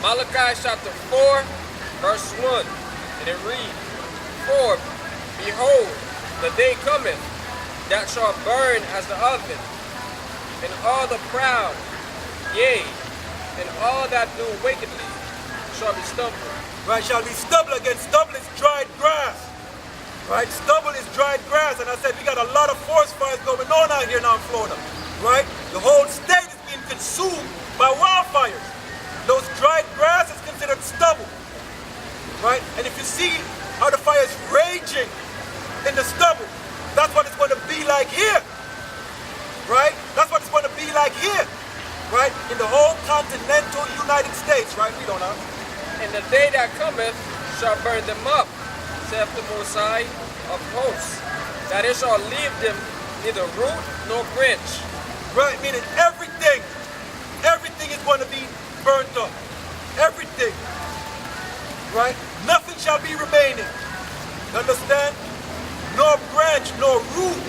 Malachi chapter 4, verse 1. And it reads, For, behold, the day cometh, that shall burn as the oven, and all the proud, yea, and all that do wickedly, shall be stubble. Right, shall be stubble again. Stubble is dried grass. Right, stubble is dried grass. And I said we got a lot of forest fires going on out here now in Florida. Right, the whole state is being consumed by wildfires. Those dried grass is considered stubble. Right, and if you see how the fire is raging in the stubble, that's what it's going to be like here. Right, that's what it's going to be like here. Right, in the whole continental United States. Right, we don't know. And the day that cometh shall burn them up, saith the Most High of hosts, that it shall leave them neither root nor branch. Right, meaning everything is going to be burnt up. Everything. Right? Nothing shall be remaining. You understand? No branch, no root.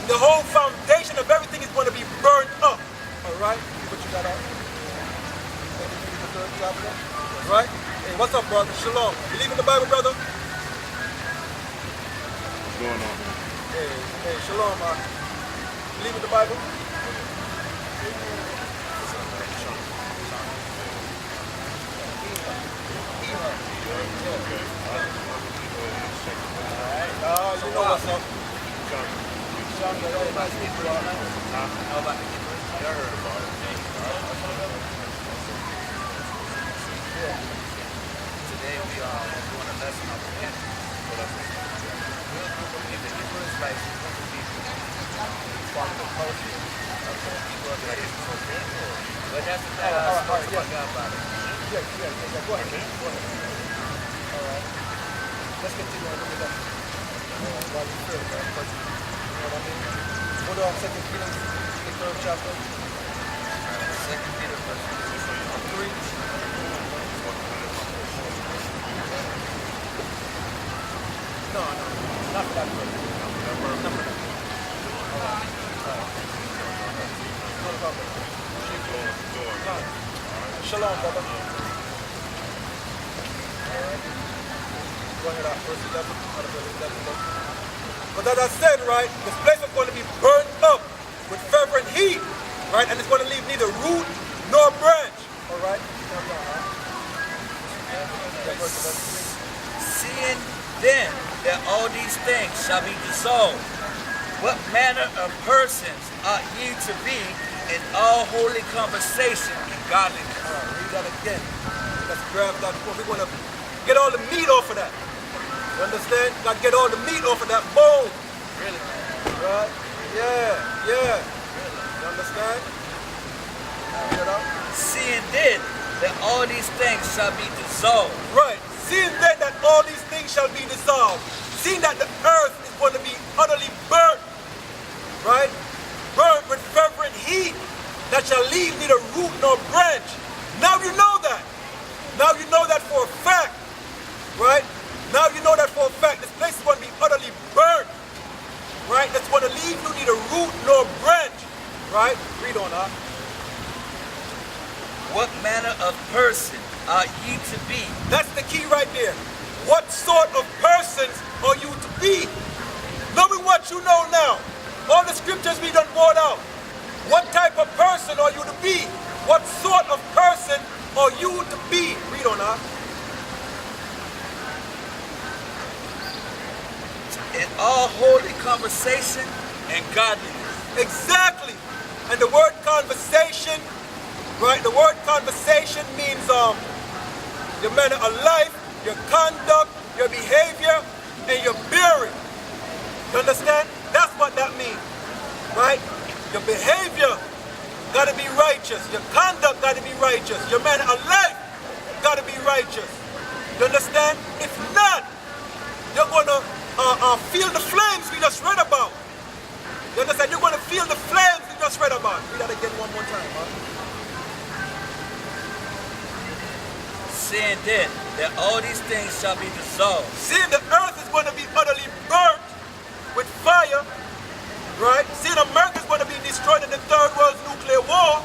The whole foundation of everything is going to be burnt up. Alright? What you got out? Right? Hey, what's up, brother? Shalom. Believe in the Bible, brother? What's going on, man? Hey, shalom, man. Believe in the Bible? You know what's up. Today we are doing a lesson on repentance. We're a group of people, Hebrew Israelites, a group of people follow the culture of the people of that Israel. But that's the story what God about it. Yeah, go ahead. All right. Let's continue on with that. While you feel it, man. First, you know what I mean? Go to 2 Peter, the 3rd chapter. 2 Peter verse 3. No, not for that verse. Not for that. Shalom, brother. Alright. Go ahead, verse 11. But as I said, right, this place is going to be burnt up with fervent heat, right? And it's going to leave neither root nor branch. Alright? Seeing then that all these things shall be dissolved, what manner of persons ought ye to be in all holy conversation and godliness? Read that again. Let's grab that before we're going to get all the meat off of that. You understand? Got to get all the meat off of that bone. Really? Right? Yeah. You understand? Get up. Seeing then that all these things shall be dissolved. Right. Seeing then that all these things shall be dissolved. Seeing that the earth is going to be utterly burnt. Right? Burnt with fervent heat that shall leave neither root nor branch. Now you know that. Now you know that for a fact. Right? Now you know that for a fact. This place is going to be utterly burnt. Right? That's going to leave you neither root nor branch. Right? Read on, huh? What manner of person ought ye to be? That's the key right there. What sort of persons are you to be? Knowing what you know now. All the scriptures we done brought out. What type of person are you to be? What sort of person are you to be? Read on, huh? In all holy conversation and godliness. Exactly. And the word conversation, right? The word conversation means your manner of life, your conduct, your behavior, and your bearing. You understand? That's what that means, right? Your behavior got to be righteous. Your conduct got to be righteous. Your manner of life got to be righteous. You understand? If not, you're going to feel the flames we just read about. You understand? You're going to feel the flames we just read about. Read that again one more time, huh? Seeing then that all these things shall be dissolved. Seeing the earth is going to be utterly burnt with fire, right? Seeing America is going to be destroyed in the Third World Nuclear War.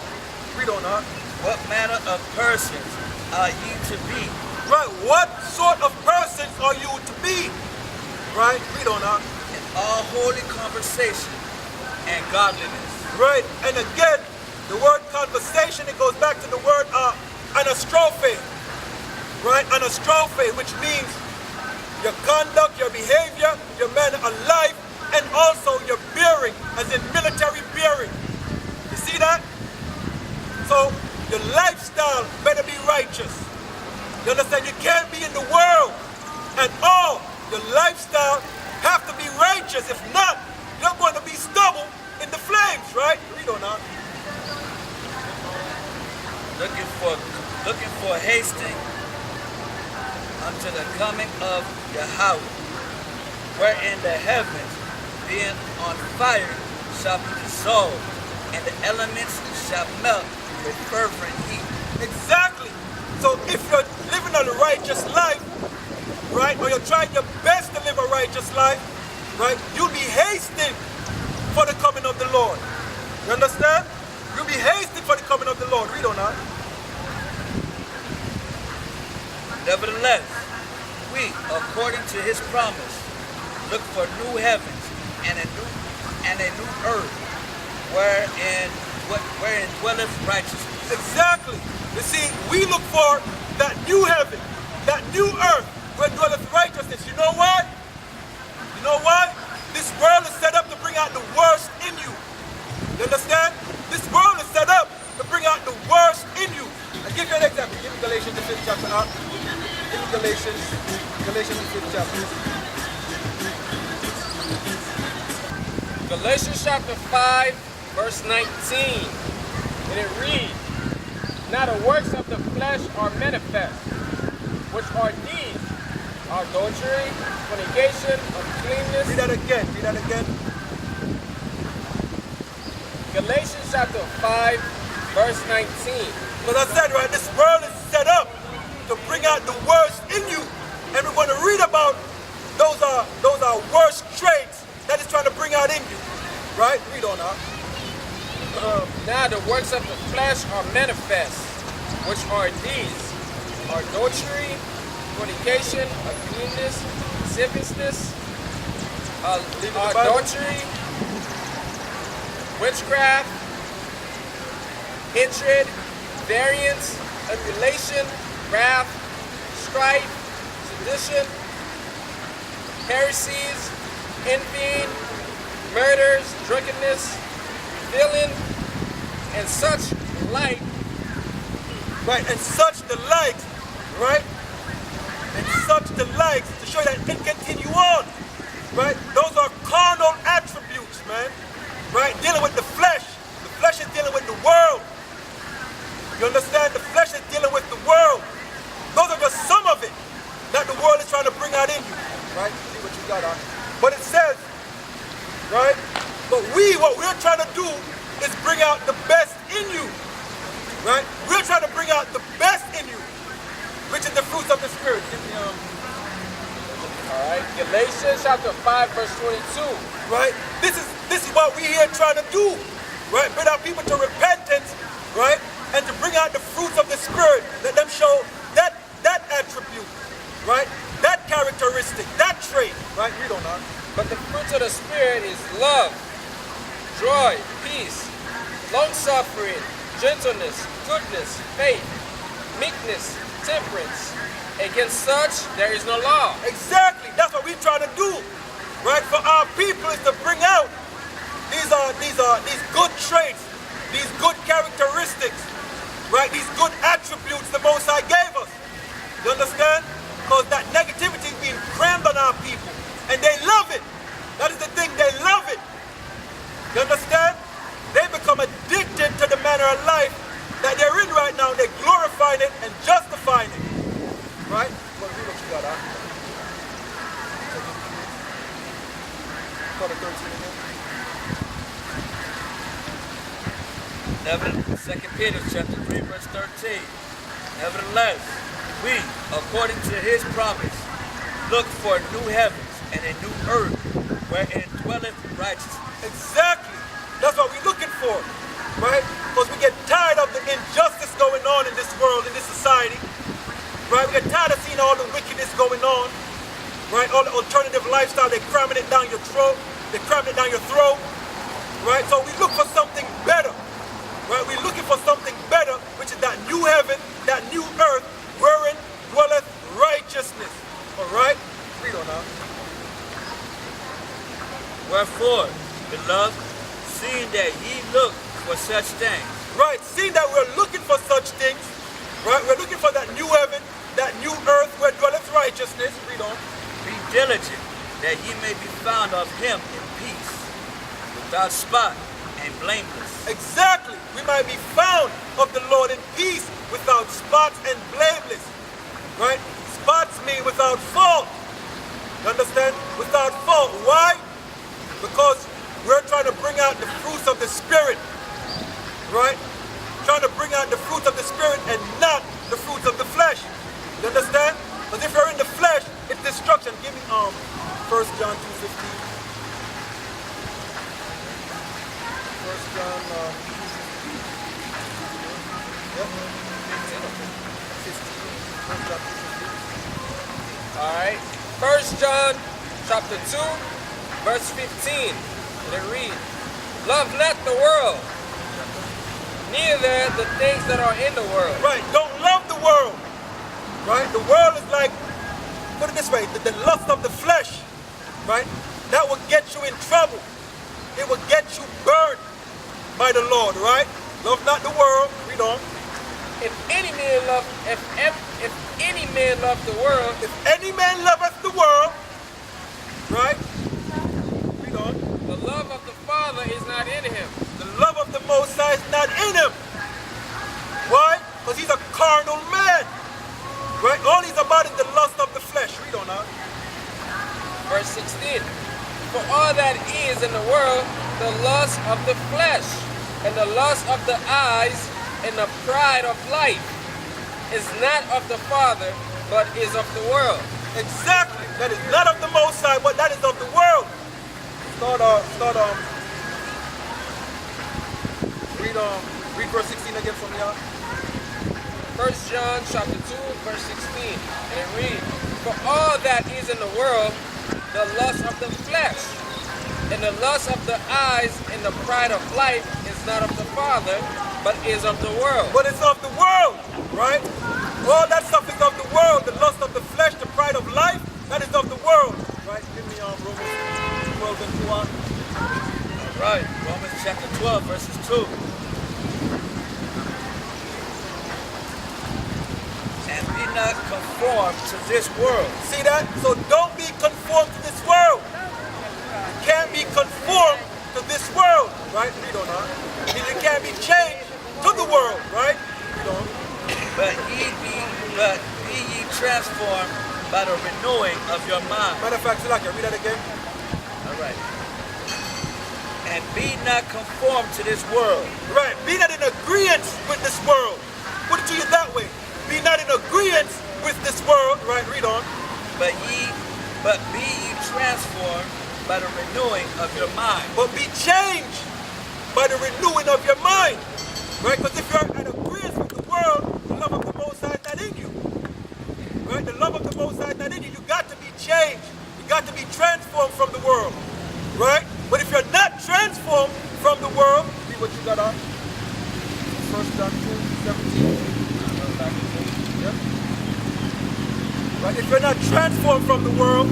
Read on, huh? what manner of persons are ye to be? Right? What sort of persons are you to be? Right? Read on now. In all holy conversation and godliness. Right? And again, the word conversation, it goes back to the word anastrophe. Right? Anastrophe, which means your conduct, your behavior, your manner of life, and also your bearing, as in military bearing. You see that? So your lifestyle better be righteous. You understand? You can't be in the world and all. Your lifestyle have to be righteous. If not, you're going to be stubble in the flames, right? Read on now. Looking for hasting unto the coming of Yahweh, wherein the heavens, being on fire, shall be dissolved, and the elements shall melt with fervent heat. Exactly. So if you're living a righteous life, right, or you're trying your best to live a righteous life, right, you'll be hasting for the coming of the Lord. You understand? You'll be hasting for the coming of the Lord. Read on that. Nevertheless, we, according to his promise, look for new heavens and a new earth, wherein dwelleth righteousness. Exactly. You see, we look for that new heaven, that new earth, where dwelleth righteousness. You know why? You know why? This world is set up to bring out the worst in you. You understand? This world is set up to bring out the worst in you. I'll give you an example. Give me Galatians the 5th chapter out. Give me Galatians the 5th chapter. Galatians chapter 5, verse 19. And it reads, now the works of the flesh are manifest, which are deeds, adultery, fornication, uncleanness. Read that again. Read that again. Galatians chapter 5, verse 19. Because I said, right, this world is set up to bring out the worst in you. And we're going to read about those are worst traits that it's trying to bring out in you. Right? Read on now. Now the works of the flesh are manifest, which are these: adultery, fornication, uncleanness, lasciviousness, adultery, witchcraft, hatred, variance, emulation, wrath, strife, sedition, heresies, envying, murders, drunkenness, reveling, and such like. Right, and such the likes, right? And such the likes to show that it continue on. Right? Those are carnal attributes, man. Right? Dealing with the flesh. The flesh is dealing with the world. You understand? The flesh is dealing with the world. Those are just some of it that the world is trying to bring out in you. Right? See what you got on. But it says, right? But what we're trying to do is bring out the best in you. Right? We're trying to bring out the best in you, which is the fruits of the Spirit. All right, Galatians chapter 5, verse 22. Right? This is what we're here trying to do. Right? Bring out people to repentance, right? And to bring out the fruits of the Spirit. Let them show that attribute, right? That characteristic, that trait. Right? Read on that. But the fruits of the Spirit is love, joy, peace, long-suffering, gentleness, goodness, faith, meekness, temperance. Against such there is no law. Exactly. That's what we're trying to do. Right? For our people is to bring out these good traits, these good characteristics, right? These good attributes the Most High gave us. You understand? Because that negativity is being crammed on our people. And they love it. That is the thing, they love it. You understand? They become addicted to the manner of life that they're in right now. They're glorifying it and justifying it. Right? Well, read what you got, huh? Chapter 13 again. 2 Peter chapter 3, verse 13. Nevertheless, we, according to his promise, look for new heavens and a new earth, wherein dwelleth righteousness. Exactly. That's what we're looking for. right? Because we get tired of the injustice going on in this world, in this society, right? We get tired of seeing all the wickedness going on, right? All the alternative lifestyle, they're cramming it down your throat, right? So we look for something better, right? We're looking for something better, which is that new heaven, that new earth, wherein dwelleth righteousness, all right? Read on now. Wherefore, beloved, seeing that ye look for such things, Right, seeing that we're looking for such things, right? We're looking for that new heaven, that new earth where dwelleth righteousness. Read on. be diligent that ye may be found of him in peace, without spot and blameless. Exactly. We might be found of the Lord in peace, without spots and blameless. Right? Spots mean without fault. You understand? Without fault. Why? Because we're trying to bring out the fruits of the Spirit. Right? Trying to bring out the fruits of the Spirit and not the fruits of the flesh. You understand? Because if you're in the flesh, it's destruction. Give me 1 John 2:15. 1 John 15. All right. 1 John chapter 2, verse 15. And it reads, love not the world, neither the things that are in the world. Right, don't love the world. Right? The world is like, put it this way, the lust of the flesh. Right? That will get you in trouble. It will get you burned by the Lord, right? Love not the world. Read on. If any man love the world, If any man loveth the world, right? Read on. the love of the Father is not in him. The love of the Most High is not in him. Why? Because he's a carnal man. Right? All he's about is the lust of the flesh. Read on now. Verse 16. For all that is in the world, the lust of the flesh, and the lust of the eyes, and the pride of life, is not of the Father, but is of the world. Exactly. That is not of the Most High, but that is of the world. Read verse 16 again from y'all. 1 John chapter 2, verse 16. And it reads, for all that is in the world, the lust of the flesh, and the lust of the eyes, and the pride of life is not of the Father, but is of the world. But it's of the world, right? All that stuff is of the world. The lust of the flesh, the pride of life, that is of the world. Right? Give me Romans 12 and 2 on. All right, Romans chapter 12, verses 2. And be not conformed to this world. See that? So don't be conformed to this world. You can't be conformed to this world, right? Read on now. You can't be changed to the world, right? Read on. But be ye transformed by the renewing of your mind. Matter of fact, Silaki, read that again. All right. And be not conformed to this world, Right. Be not in agreement with this world. Put it to you that way. Be not in agreement with this world. Right. Read on. but be ye transformed by the renewing of your mind. But be changed by the renewing of your mind. Right? Because if you're in agreement with the world, the love of the Most High is not in you. Right? The love of the Most High is not in you. You got to be changed. You got to be transformed from the world. Right? But if you're not transformed from the world, see what you got on. 1 John 2:17. Yep. Right? If you're not transformed from the world,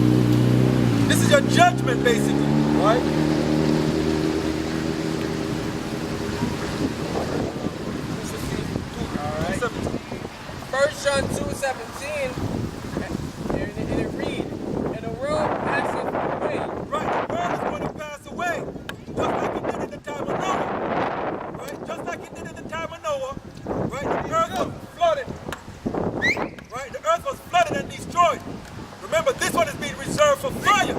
this is your judgment basically. Right? Alright. 1 John 2:17, and it reads, and the world passeth away. Right, the world is going to pass away, just like it did in the time of Noah. Right, just like it did in the time of Noah. Right, the earth was flooded. Right, the earth was flooded and destroyed. Remember, this one is being reserved for fire.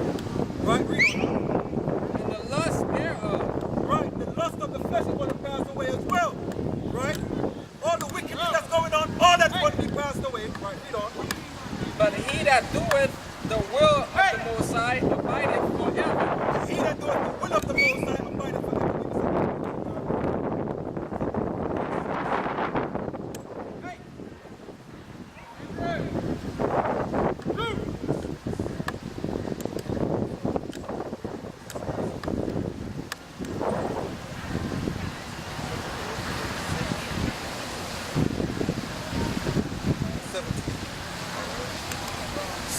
Right, read on. And the lust thereof. Right, the lust of the flesh is going to pass away as well. Right, all the wickedness that's going on, all that's going to be passed away. Right, read on. But he that doeth the will of the Most High abideth forever. He that doeth the will of the Most High abideth forever.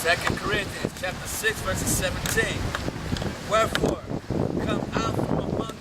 Second Corinthians chapter 6, verses 17. Wherefore, come out from among